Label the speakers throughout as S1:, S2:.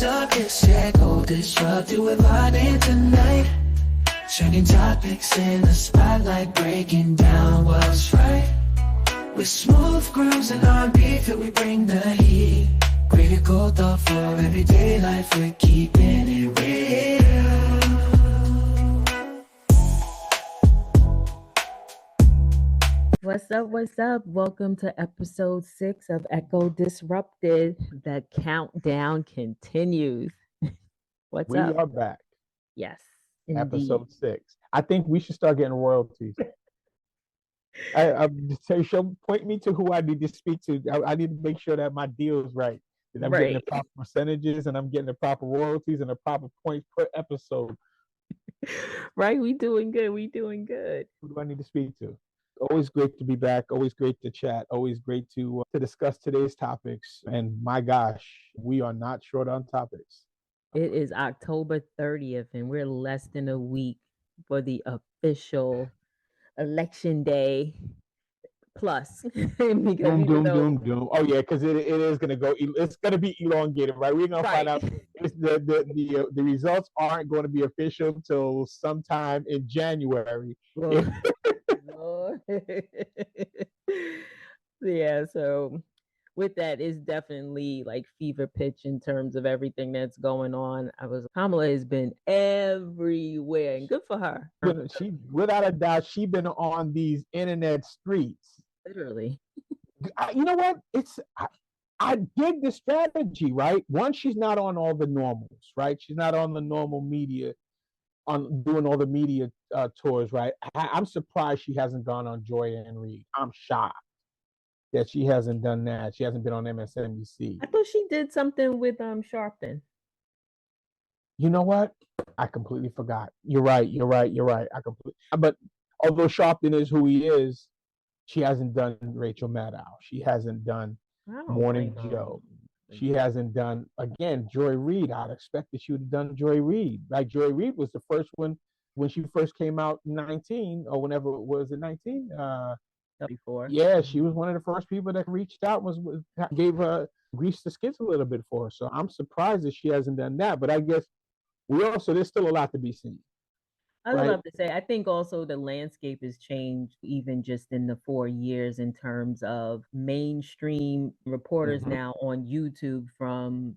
S1: What's up, it's Echo Disrupt. You with Lonnie tonight. Trending topics in the spotlight, breaking down what's right. With smooth grooves and R&B, feel we bring the heat. Critical thought for everyday life, we're keeping it real.
S2: What's up? What's up? Welcome to episode 6 of Echo Disrupted. The countdown continues. What's
S3: We
S2: up?
S3: are back.
S2: Yes, indeed.
S3: Episode 6. I think we should start getting royalties. She'll point me to who I need to speak to. I need to make sure that my deal is right. That I'm getting the proper percentages and I'm getting the proper royalties and the proper points per episode.
S2: Right, we doing good. We doing good.
S3: Who do I need to speak to? Always great to be back. Always great to chat. Always great to discuss today's topics. And my gosh, we are not short on topics.
S2: It is October 30th, and we're less than a week for the official election day. Plus,
S3: Doom. Oh yeah, because it is gonna go. It's gonna be elongated, right? We're gonna find out. The results aren't going to be official until sometime in January.
S2: Yeah. So with that, it's definitely like fever pitch in terms of everything that's going on. Kamala has been everywhere, and good for her.
S3: She, without a doubt, she's been on these internet streets.
S2: Literally.
S3: You know what? I dig the strategy, right? One, she's not on all the normals, right? She's not on the normal media, on doing all the media tours, right? I'm surprised she hasn't gone on Joy and Reid. I'm shocked that she hasn't done that. She hasn't been on MSNBC.
S2: I thought she did something with Sharpton.
S3: You know what? I completely forgot. You're right. But although Sharpton is who he is, she hasn't done Rachel Maddow. She hasn't done Morning Joe. She hasn't done, again, Joy Reid. I'd expect that she would have done Joy Reid. Like Joy Reid was the first one when she first came out in 19, or whenever it was in 19.
S2: 34.
S3: Yeah, she was one of the first people that reached out, gave her greased the skids a little bit for her. So I'm surprised that she hasn't done that. But I guess there's still a lot to be seen.
S2: I would love to say, I think also the landscape has changed even just in the 4 years in terms of mainstream reporters now on YouTube, from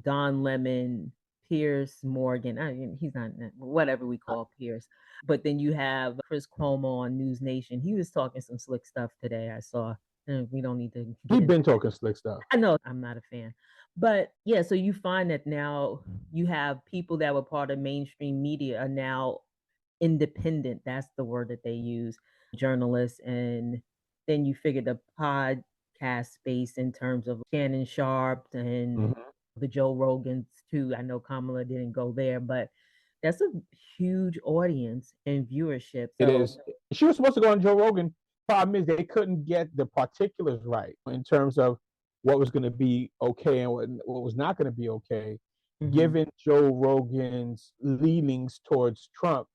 S2: Don Lemon, Piers Morgan. He's not whatever we call Piers. But then you have Chris Cuomo on News Nation. He was talking some slick stuff today, I saw. We don't need to.
S3: He's been talking slick stuff.
S2: I know, I'm not a fan. But yeah, so you find that now you have people that were part of mainstream media are now independent. That's the word that they use, journalists. And then you figure the podcast space in terms of Shannon Sharp and the Joe Rogans too. I know Kamala didn't go there, but that's a huge audience and viewership.
S3: It is. She was supposed to go on Joe Rogan. Problem is they couldn't get the particulars right in terms of what was going to be okay and what was not going to be okay. Given Joe Rogan's leanings towards Trump,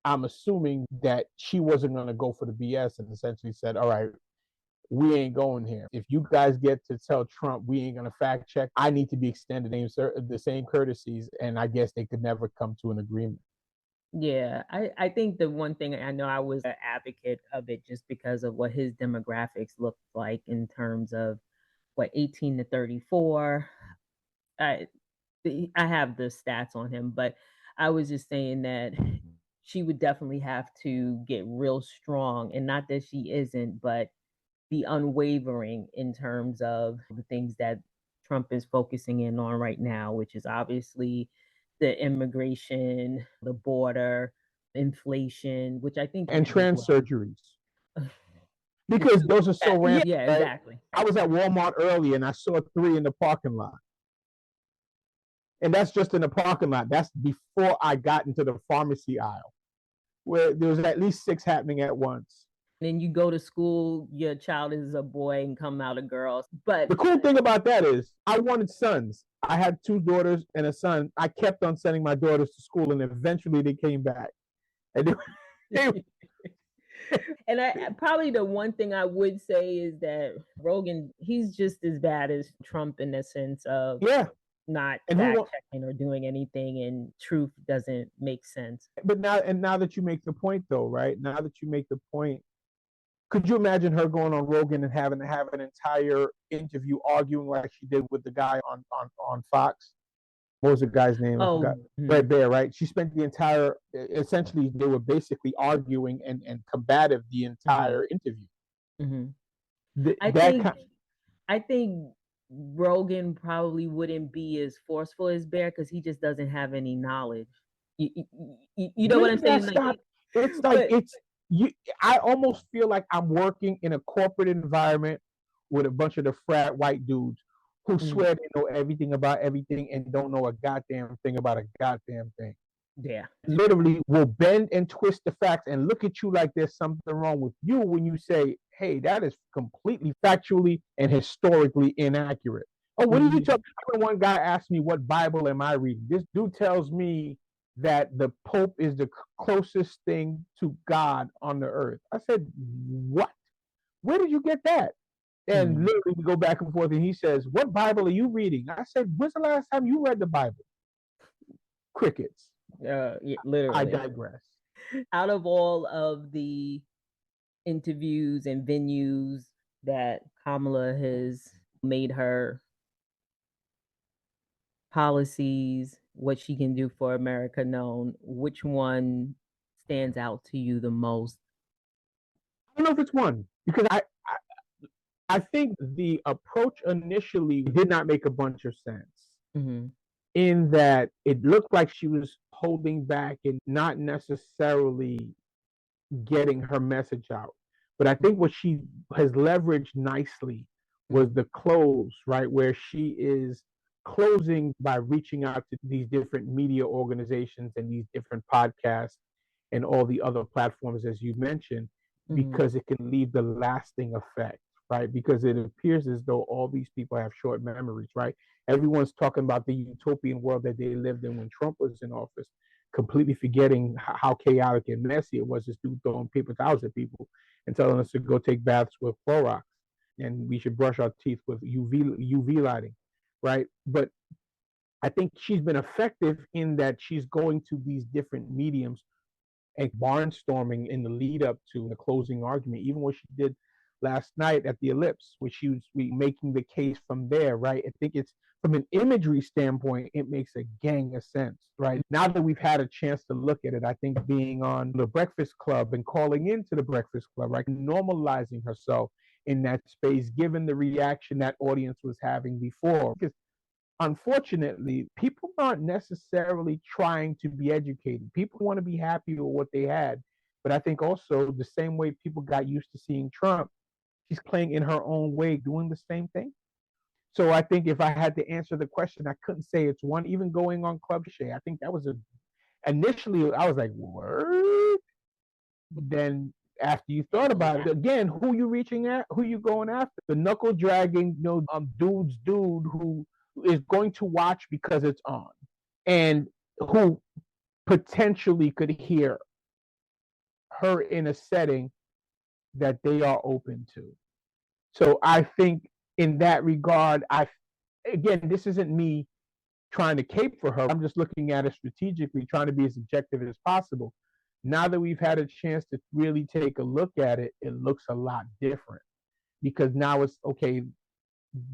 S3: I'm assuming that she wasn't going to go for the BS and essentially said, all right, we ain't going here. If you guys get to tell Trump we ain't going to fact check, I need to be extended the same courtesies. And I guess they could never come to an agreement.
S2: Yeah, I think the one thing, I know I was an advocate of it just because of what his demographics looked like in terms of 18 to 34. I have the stats on him, but I was just saying that she would definitely have to get real strong, and not that she isn't, but be unwavering in terms of the things that Trump is focusing in on right now, which is obviously the immigration, the border, inflation, which I think,
S3: and trans surgeries. Because those are so rampant.
S2: Yeah, exactly.
S3: I was at Walmart earlier and I saw 3 in the parking lot. And that's just in the parking lot. That's before I got into the pharmacy aisle, where there was at least 6 happening at once.
S2: Then you go to school, your child is a boy and come out a girl. But
S3: the cool thing about that is I wanted sons. I had 2 daughters and a son. I kept on sending my daughters to school, and eventually they came back. And
S2: and probably the one thing I would say is that Rogan, he's just as bad as Trump in the sense of not
S3: And
S2: fact checking or doing anything, and truth doesn't make sense.
S3: But now that you make the point, though, right? Now that you make the point, could you imagine her going on Rogan and having to have an entire interview arguing like she did with the guy on Fox? What was the guy's name? I forgot. Red Bear, right? She spent the entire, essentially, they were basically arguing and combative the entire interview.
S2: I think Rogan probably wouldn't be as forceful as Bear because he just doesn't have any knowledge. You know what I'm saying?
S3: It's like I almost feel like I'm working in a corporate environment with a bunch of the frat white dudes who swear they know everything about everything and don't know a goddamn thing about a goddamn thing.
S2: Yeah.
S3: Literally will bend and twist the facts and look at you like there's something wrong with you when you say, hey, that is completely factually and historically inaccurate. Oh, what are you talking about? One guy asked me, what Bible am I reading? This dude tells me that the Pope is the closest thing to God on the earth. I said, what? Where did you get that? And literally we go back and forth and he says, what Bible are you reading? I said, when's the last time you read the Bible? Crickets.
S2: Yeah, literally.
S3: I digress.
S2: Out of all of the interviews and venues that Kamala has made her policies, what she can do for America known, which one stands out to you the most?
S3: I don't know if it's one, because I think the approach initially did not make a bunch of sense. In that it looked like she was holding back and not necessarily getting her message out. But I think what she has leveraged nicely was the close, right? Where she is closing by reaching out to these different media organizations and these different podcasts and all the other platforms, as you mentioned, because it can leave the lasting effect, right? Because it appears as though all these people have short memories, right? Everyone's talking about the utopian world that they lived in when Trump was in office, completely forgetting how chaotic and messy it was. This dude throwing paper towels at people and telling us to go take baths with Clorox and we should brush our teeth with UV lighting, right? But I think she's been effective in that she's going to these different mediums and barnstorming in the lead up to the closing argument, even what she did last night at the Ellipse, which she was making the case from there, right? I think it's from an imagery standpoint, it makes a gang of sense, right? Now that we've had a chance to look at it, I think being on the Breakfast Club and calling into the Breakfast Club, right? Normalizing herself in that space, given the reaction that audience was having before. Because unfortunately, people aren't necessarily trying to be educated. People want to be happy with what they had. But I think also the same way people got used to seeing Trump, she's playing in her own way, doing the same thing. So I think if I had to answer the question, I couldn't say it's one. Even going on Club Shay, I think that was initially I was like, word. But then after you thought about it, again, who you reaching at? Who you going after? The knuckle dragging, dude who is going to watch because it's on, and who potentially could hear her in a setting that they are open to. So I think in that regard, again, this isn't me trying to cape for her. I'm just looking at it strategically, trying to be as objective as possible. Now that we've had a chance to really take a look at it, it looks a lot different because now it's okay.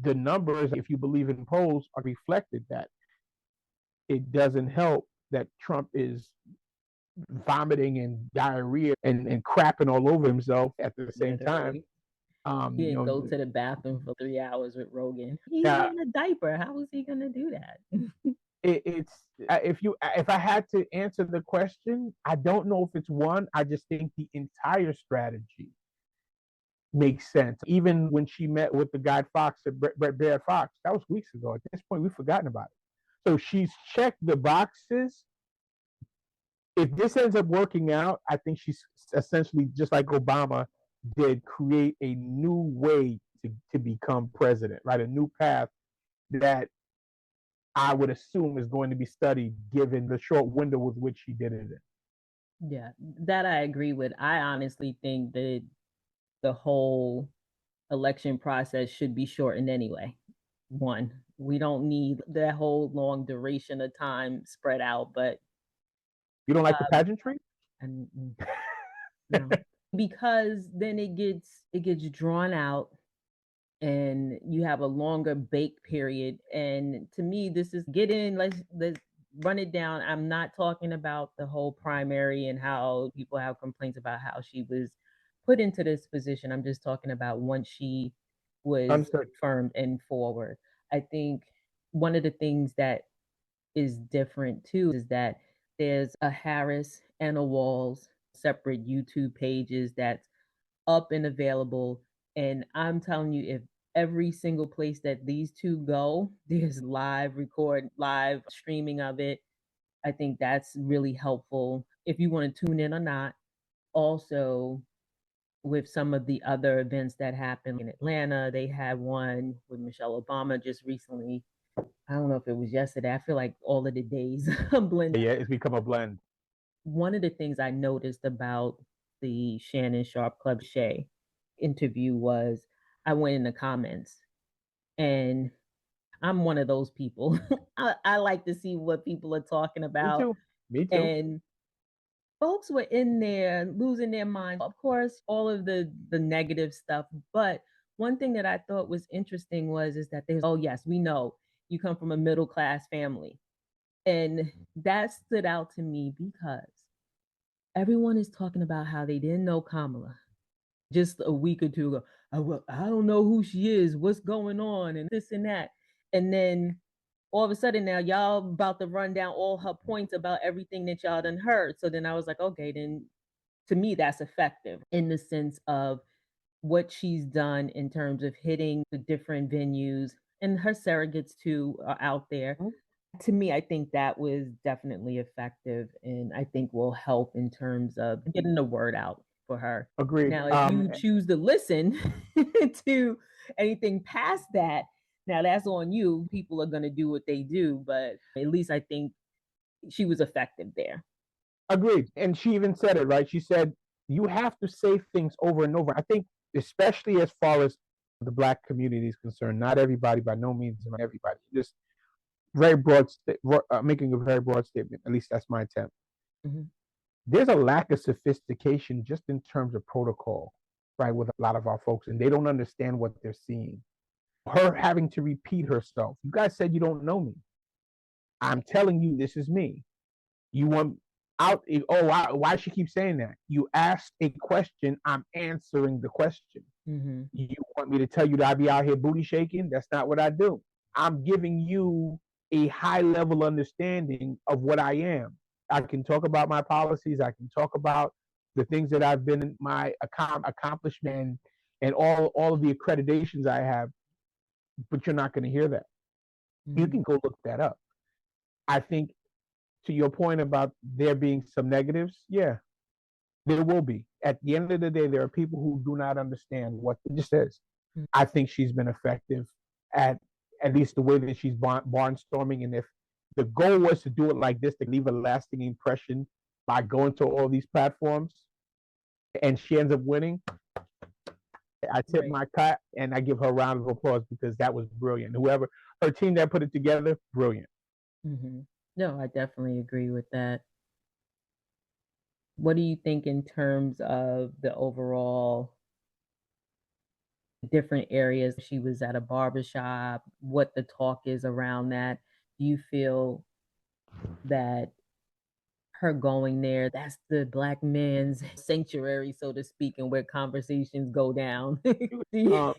S3: The numbers, if you believe in polls, are reflected that it doesn't help that Trump is vomiting and diarrhea and crapping all over himself at the same time.
S2: He didn't go to the bathroom for 3 hours with Rogan. He's in a diaper. How was he gonna do that?
S3: If I had to answer the question, I don't know if it's one. I just think the entire strategy makes sense. Even when she met with the guy Fox at Brett Baird Fox, that was weeks ago. At this point, we've forgotten about it. So she's checked the boxes. If this ends up working out, I think she's essentially, just like Obama did, create a new way to become president, right? A new path that I would assume is going to be studied given the short window with which she did it in.
S2: Yeah, that I agree with. I honestly think that the whole election process should be shortened anyway. One, We don't need that whole long duration of time spread out. But
S3: You don't like the pageantry?
S2: and no, because then it gets drawn out, and you have a longer bake period. And to me, this is get in. Let's run it down. I'm not talking about the whole primary and how people have complaints about how she was put into this position. I'm just talking about once she was
S3: Understood.
S2: confirmed and forward. I think one of the things that is different too is that there's a Harris and a Walls separate YouTube pages that's up and available. And I'm telling you, if every single place that these two go, there's live streaming of it. I think that's really helpful if you want to tune in or not. Also, with some of the other events that happened in Atlanta, they had one with Michelle Obama just recently. I don't know if it was yesterday. I feel like all of the days blend.
S3: Yeah, it's become a blend.
S2: One of the things I noticed about the Shannon Sharp Club Shay interview was I went in the comments, and I'm one of those people. I like to see what people are talking about.
S3: Me too. Me too.
S2: And folks were in there losing their mind. Of course, all of the negative stuff. But one thing that I thought was interesting is that there's, oh yes, we know you come from a middle class family. And that stood out to me because everyone is talking about how they didn't know Kamala just a week or two ago. I don't know who she is, what's going on, and this and that. And then all of a sudden now y'all about to run down all her points about everything that y'all done heard. So then I was like, okay, then to me that's effective in the sense of what she's done in terms of hitting the different venues, and her surrogates too are out there. To me, I think that was definitely effective, and I think will help in terms of getting the word out for her.
S3: Agreed.
S2: Now, if you choose to listen to anything past that, now that's on you. People are going to do what they do, but at least I think she was effective there.
S3: Agreed. And she even said it, right? She said, you have to say things over and over. I think, especially as far as the Black community is concerned, not everybody, by no means everybody, just very broad, making a very broad statement. At least that's my attempt.
S2: Mm-hmm.
S3: There's a lack of sophistication just in terms of protocol, right, with a lot of our folks, and they don't understand what they're seeing. Her having to repeat herself. You guys said you don't know me. I'm telling you, this is me. You want out? Oh, why she keep saying that? You asked a question. I'm answering the question.
S2: Mm-hmm.
S3: You want me to tell you that I be out here booty shaking? That's not what I do. I'm giving you a high level understanding of what I am. I can talk about my policies. I can talk about the things that I've been, my accomplishment, and all of the accreditations I have, but you're not going to hear that. Mm-hmm. You can go look that up. I think, to your point about there being some negatives, yeah, there will be. At the end of the day, there are people who do not understand what it just is. Mm-hmm. I think she's been effective at least the way that she's barnstorming. And if the goal was to do it like this, to leave a lasting impression by going to all these platforms, and she ends up winning, I tip my cap and I give her a round of applause, because that was brilliant. Whoever, her team that put it together, brilliant.
S2: Mm-hmm. No, I definitely agree with that. What do you think in terms of the overall different areas? She was at a barbershop, what the talk is around that. Do you feel that her going there, that's the Black man's sanctuary, so to speak, and where conversations go down? Do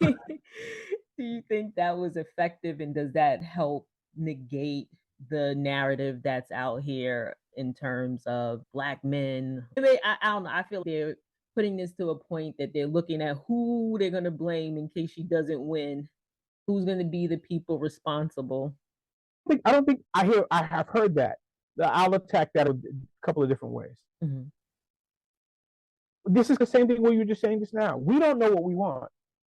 S2: you think that was effective, and does that help negate the narrative that's out here in terms of Black men? I don't know. I feel they're putting this to a point that they're looking at who they're going to blame in case she doesn't win. Who's going to be the people responsible?
S3: I don't think I have heard that. I'll attack that a couple of different ways. Mm-hmm. This is the same thing what you were just saying just now. We don't know what we want,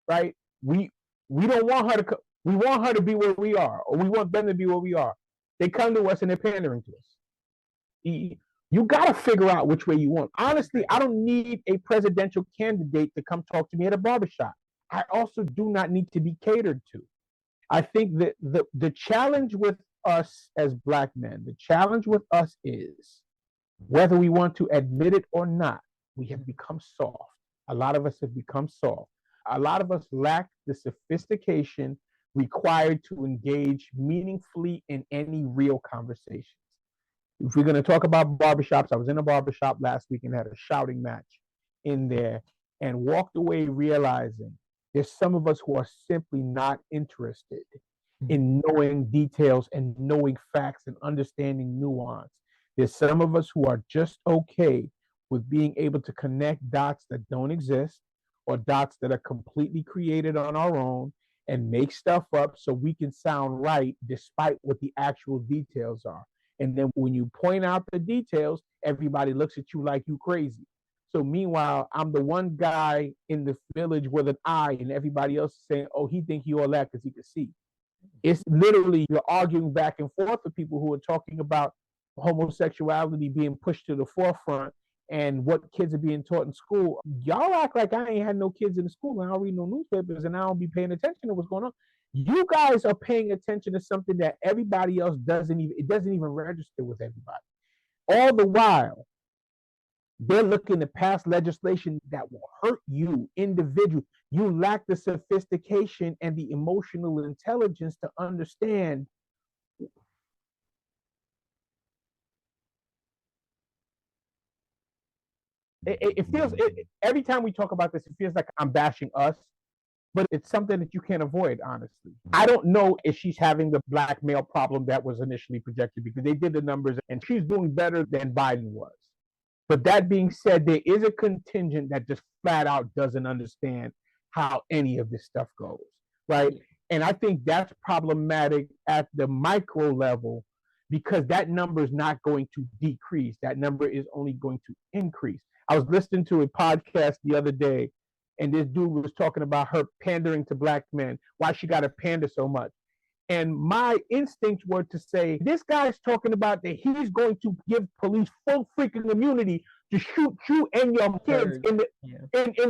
S3: right? We don't want her to. We want her to be where we are, or we want them to be where we are. They come to us and they're pandering to us. You got to figure out which way you want. Honestly, I don't need a presidential candidate to come talk to me at a barbershop. I also do not need to be catered to. I think that the challenge with us as black men, the challenge with us is whether we want to admit it or not, we have become soft. A lot of us have become soft. A lot of us lack the sophistication required to engage meaningfully in any real conversations. If we're going to talk about barbershops, I was in a barbershop last week and had a shouting match in there and walked away realizing there's some of us who are simply not interested in knowing details and knowing facts and understanding nuance. There's some of us who are just okay with being able to connect dots that don't exist or dots that are completely created on our own and make stuff up so we can sound right despite what the actual details are. And then when you point out the details, everybody looks at you like you crazy. So meanwhile, I'm the one guy in the village with an eye and everybody else is saying, oh, he think he all that because he can see. It's literally you're arguing back and forth with people who are talking about homosexuality being pushed to the forefront and what kids are being taught in school. Y'all act like I ain't had no kids in the school and I don't read no newspapers and I don't be paying attention to what's going on. You guys are paying attention to something that everybody else doesn't even register with everybody. All the while, they're looking to pass legislation that will hurt you individually. You lack the sophistication and the emotional intelligence to understand. It feels, every time we talk about this, it feels like I'm bashing us, but it's something that you can't avoid, honestly. I don't know if she's having the black male problem that was initially projected because they did the numbers and she's doing better than Biden was. But that being said, there is a contingent that just flat out doesn't understand how any of this stuff goes, right? And I think that's problematic at the micro level because that number is not going to decrease. That number is only going to increase. I was listening to a podcast the other day, and this dude was talking about her pandering to black men, why she got to pander so much. And my instincts were to say, this guy's talking about that he's going to give police full freaking immunity to shoot you and your kids in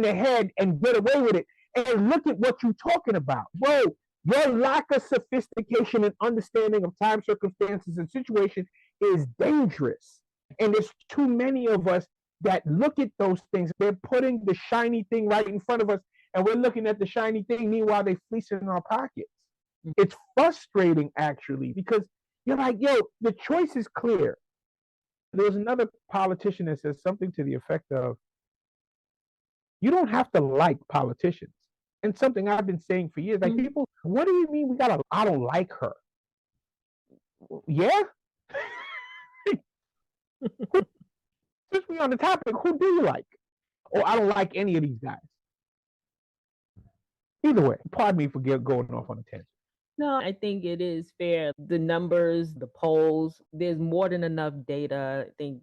S3: the head and get away with it. And look at what you're talking about. Bro, your lack of sophistication and understanding of time, circumstances, and situations is dangerous. And there's too many of us that look at those things. They're putting the shiny thing right in front of us, and we're looking at the shiny thing. Meanwhile, they're fleecing our pockets. It's frustrating, actually, because you're like, yo, the choice is clear. There was another politician that says something to the effect of, you don't have to like politicians. And something I've been saying for years, like, people, what do you mean I don't like her? Yeah? Since we're on the topic, who do you like? Or I don't like any of these guys. Either way, pardon me for going off on a tangent.
S2: No, I think it is fair. The numbers, the polls, there's more than enough data. I think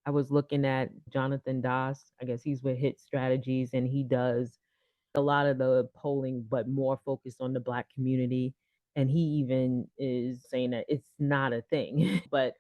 S2: I was looking at Jonathan Das. I guess he's with Hit Strategies, and he does a lot of the polling, but more focused on the Black community. And he even is saying that it's not a thing. But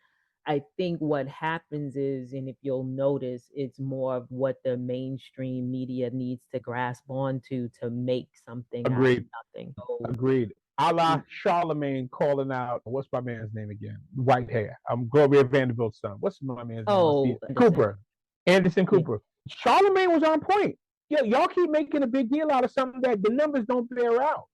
S2: I think what happens is, and if you'll notice, it's more of what the mainstream media needs to grasp onto to make something
S3: Agreed.
S2: out of nothing. So,
S3: Agreed. A la Charlemagne calling out, what's my man's name again? White hair. Gloria Vanderbilt's son. What's my man's name? Cooper. Anderson Cooper. Yeah. Charlemagne was on point. Yeah, y'all keep making a big deal out of something that the numbers don't bear out.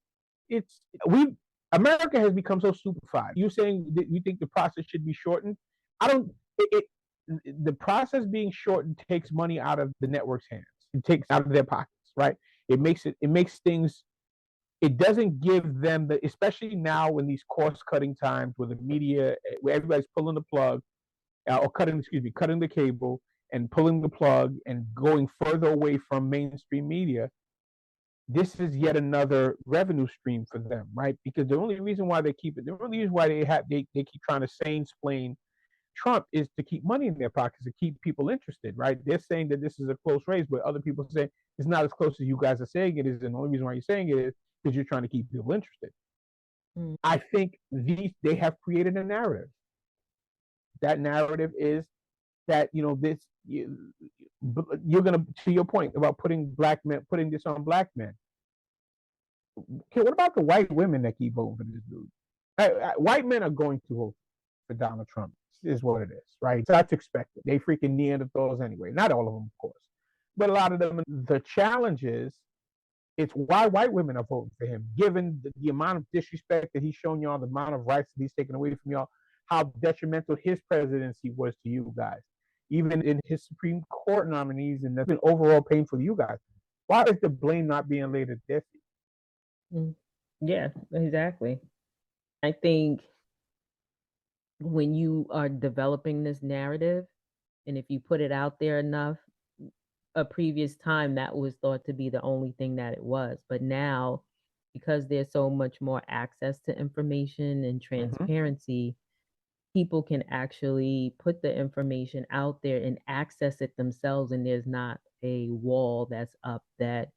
S3: America has become so stupefied. You're saying that you think the process should be shortened? The process being shortened takes money out of the network's hands. It takes out of their pockets, right? It makes things. It doesn't give them especially now in these cost-cutting times where the media, where everybody's pulling the plug, or cutting the cable and pulling the plug and going further away from mainstream media. This is yet another revenue stream for them, right? Because the only reason why they keep it, the only reason why they keep trying to sane-splain Trump is to keep money in their pockets, to keep people interested, right? They're saying that this is a close race, but other people say it's not as close as you guys are saying it is, and the only reason why you're saying it is because you're trying to keep people interested. I think they have created a narrative. That narrative is that, you're gonna, to your point about putting this on black men. Okay, what about the white women that keep voting for this dude? White men are going to vote for Donald Trump, is what it is, right? So that's expected. They freaking Neanderthals anyway. Not all of them, of course, but a lot of them. The challenge is, it's why white women are voting for him, given the amount of disrespect that he's shown y'all, the amount of rights that he's taken away from y'all, how detrimental his presidency was to you guys, even in his Supreme Court nominees, and that's been overall painful to you guys. Why is the blame not being laid at their feet?
S2: Yeah, exactly. I think when you are developing this narrative, and if you put it out there enough, a previous time that was thought to be the only thing that it was. But now, because there's so much more access to information and transparency, people can actually put the information out there and access it themselves. And there's not a wall that's up that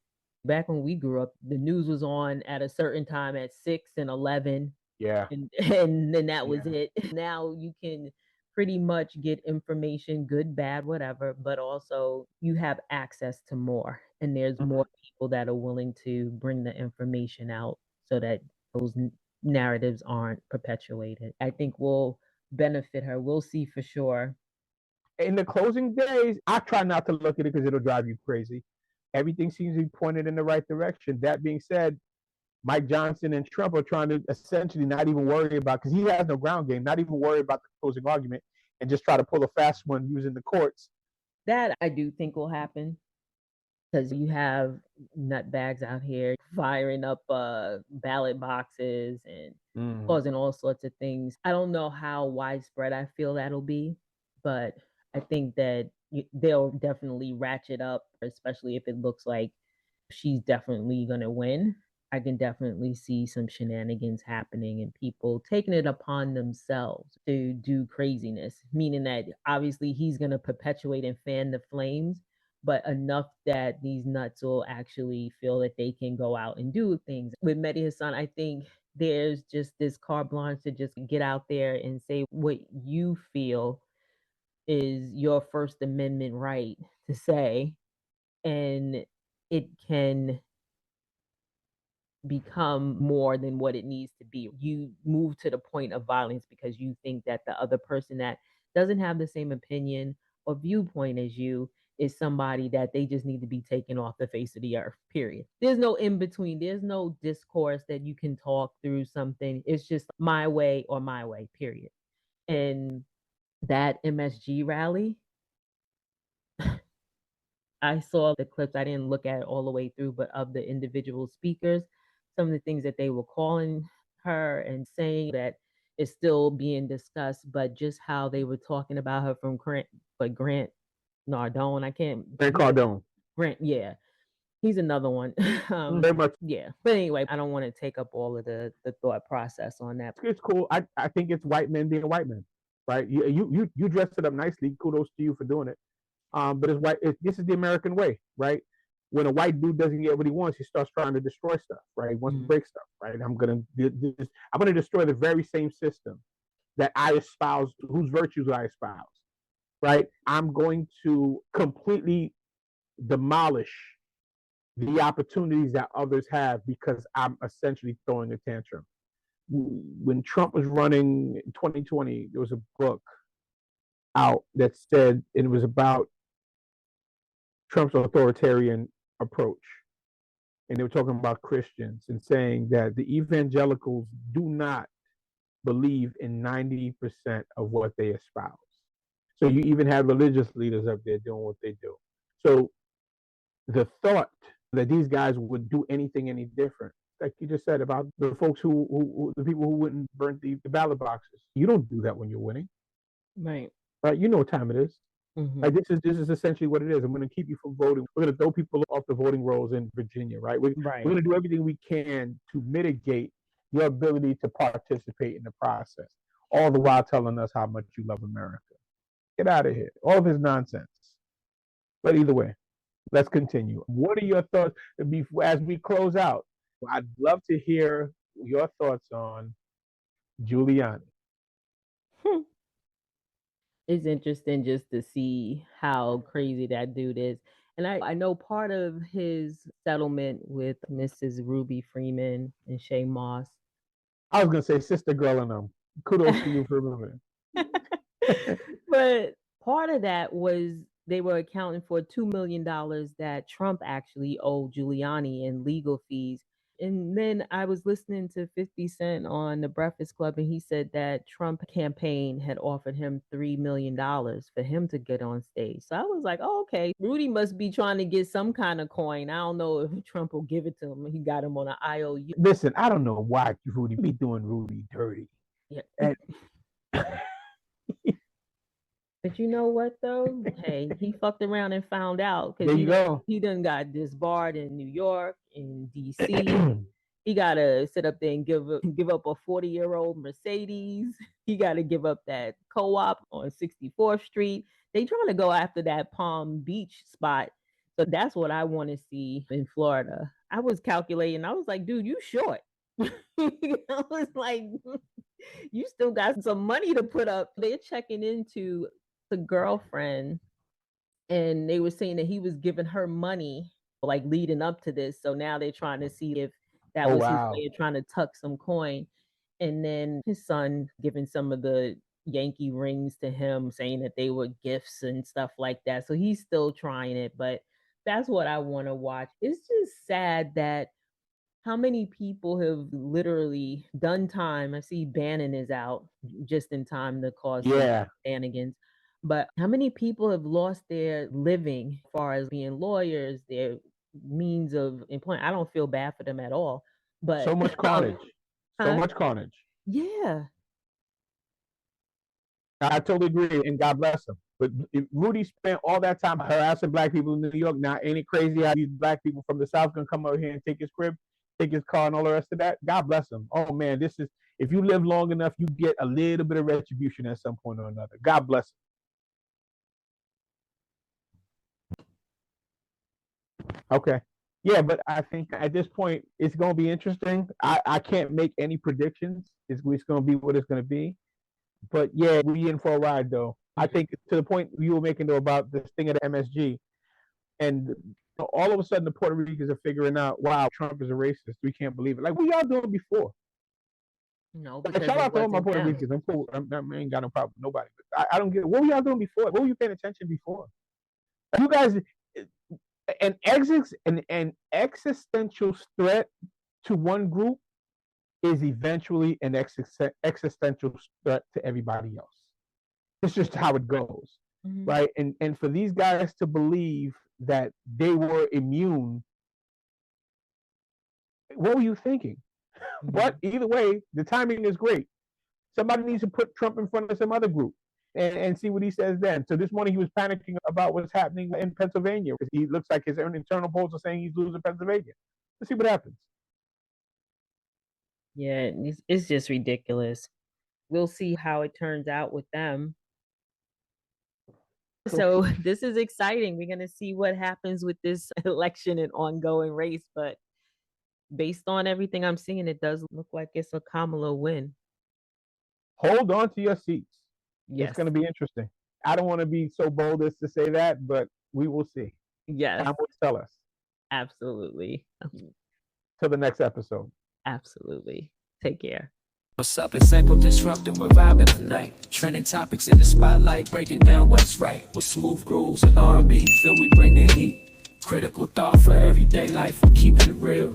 S2: back when we grew up, the news was on at a certain time at 6 and 11.
S3: Yeah.
S2: And then that was it. Now you can pretty much get information, good, bad, whatever, but also you have access to more. And there's more people that are willing to bring the information out so that those narratives aren't perpetuated. I think will benefit her. We'll see for sure.
S3: In the closing days, I try not to look at it because it'll drive you crazy. Everything seems to be pointed in the right direction. That being said, Mike Johnson and Trump are trying to essentially not even worry about, because he has no ground game, not even worry about the closing argument and just try to pull a fast one using the courts.
S2: That I do think will happen because you have nutbags out here firing up ballot boxes and causing all sorts of things. I don't know how widespread I feel that'll be, but I think that they'll definitely ratchet up, especially if it looks like she's definitely going to win. I can definitely see some shenanigans happening and people taking it upon themselves to do craziness, meaning that obviously he's going to perpetuate and fan the flames, but enough that these nuts will actually feel that they can go out and do things. With Mehdi Hassan, I think there's just this carte blanche to just get out there and say what you feel is your First Amendment right to say, and it can become more than what it needs to be. You move to the point of violence because you think that the other person that doesn't have the same opinion or viewpoint as you is somebody that they just need to be taken off the face of the earth, period. There's no in between. There's no discourse that you can talk through something. It's just my way or my way, period. And that MSG rally, I saw the clips. I didn't look at it all the way through, but of the individual speakers, some of the things that they were calling her and saying that is still being discussed, but just how they were talking about her from Grant Nardone. I can't.
S3: Grant Cardone.
S2: Grant, yeah. He's another one.
S3: Very much.
S2: Yeah. But anyway, I don't want to take up all of the thought process on that.
S3: It's cool. I think it's white men being white men, right? You dressed it up nicely. Kudos to you for doing it. But it's white. This is the American way, right? When a white dude doesn't get what he wants, he starts trying to destroy stuff, right? He wants to break stuff, right? I'm gonna destroy the very same system that I espouse, whose virtues I espouse, right? I'm going to completely demolish the opportunities that others have because I'm essentially throwing a tantrum. When Trump was running in 2020, there was a book out that said it was about Trump's authoritarian approach. And they were talking about Christians and saying that the evangelicals do not believe in 90% of what they espouse. So you even have religious leaders up there doing what they do. So the thought that these guys would do anything any different, like you just said about the folks the people who wouldn't burn the ballot boxes. You don't do that when you're winning.
S2: Right.
S3: Right? You know what time it is. Like this is essentially what it is. I'm going to keep you from voting. We're going to throw people off the voting rolls in Virginia, right? We're going to do everything we can to mitigate your ability to participate in the process, all the while telling us how much you love America. Get out of here. All of this nonsense. But either way, let's continue. What are your thoughts as we close out? I'd love to hear your thoughts on Giuliani.
S2: It's interesting just to see how crazy that dude is. And I know part of his settlement with Mrs. Ruby Freeman and Shay Moss.
S3: I was gonna say sister girl and them. Kudos to you for remembering.
S2: But part of that was they were accounting for $2 million that Trump actually owed Giuliani in legal fees. And then I was listening to 50 Cent on the Breakfast Club, and he said that Trump campaign had offered him $3 million for him to get on stage. So I was like, oh, okay, Rudy must be trying to get some kind of coin. I don't know if Trump will give it to him. He got him on an IOU.
S3: Listen, I don't know why Rudy be doing Rudy dirty.
S2: Yeah.
S3: And
S2: but you know what though? Hey, he fucked around and found out
S3: there you go.
S2: He done got disbarred in New York, in DC. He gotta sit up there and give up a 40-year-old Mercedes. He gotta give up that co-op on 64th Street. They trying to go after that Palm Beach spot. So that's what I want to see in Florida. I was calculating. I was like, dude, you short. I was like, you still got some money to put up. They're checking into the girlfriend, and they were saying that he was giving her money like leading up to this. So now they're trying to see if that was his way of trying to tuck some coin. And then his son giving some of the Yankee rings to him, saying that they were gifts and stuff like that. So he's still trying it, but that's what I want to watch. It's just sad that how many people have literally done time. I see Bannon is out just in time to cause shenanigans. But how many people have lost their living as far as being lawyers, their means of employment? I don't feel bad for them at all. But
S3: so much carnage. So much carnage.
S2: Yeah.
S3: I totally agree, and God bless him. But if Rudy spent all that time harassing black people in New York, now ain't it crazy how these black people from the South gonna come over here and take his crib, take his car, and all the rest of that? God bless him. Oh man, this is, if you live long enough, you get a little bit of retribution at some point or another. God bless him. Okay. Yeah, but I think at this point it's going to be interesting. I can't make any predictions. It's going to be what it's going to be. But yeah, we in for a ride though. I think to the point you were making though about this thing at the MSG, and all of a sudden the Puerto Ricans are figuring out, wow, Trump is a racist. We can't believe it. Like, what y'all doing before?
S2: No,
S3: because shout out to all my Puerto Ricans. I'm cool. I ain't got no problem with nobody. But I don't get it. What were y'all doing before? What were you paying attention before? You guys, an existential threat to one group is eventually an existential threat to everybody else. It's just how it goes, right? And for these guys to believe that they were immune, what were you thinking? But either way, the timing is great. Somebody needs to put Trump in front of some other group and see what he says then. So this morning he was panicking about what's happening in Pennsylvania because he looks like his own internal polls are saying he's losing Pennsylvania. Let's see what happens.
S2: Yeah, it's just ridiculous. We'll see how it turns out with them. So this is exciting. We're going to see what happens with this election and ongoing race. But based on everything I'm seeing, it does look like it's a Kamala win.
S3: Hold on to your seats.
S2: Yes.
S3: It's going to be interesting. I don't want to be so bold as to say that, but we will see.
S2: Yes.
S3: Time will tell us.
S2: Absolutely.
S3: Till the next episode.
S2: Absolutely. Take care.
S1: What's up? It's Simple Disrupting, we're vibing tonight. Trending topics in the spotlight, breaking down what's right. With smooth grooves and R&B, feel we bring the heat. Critical thought for everyday life, we're keeping it real.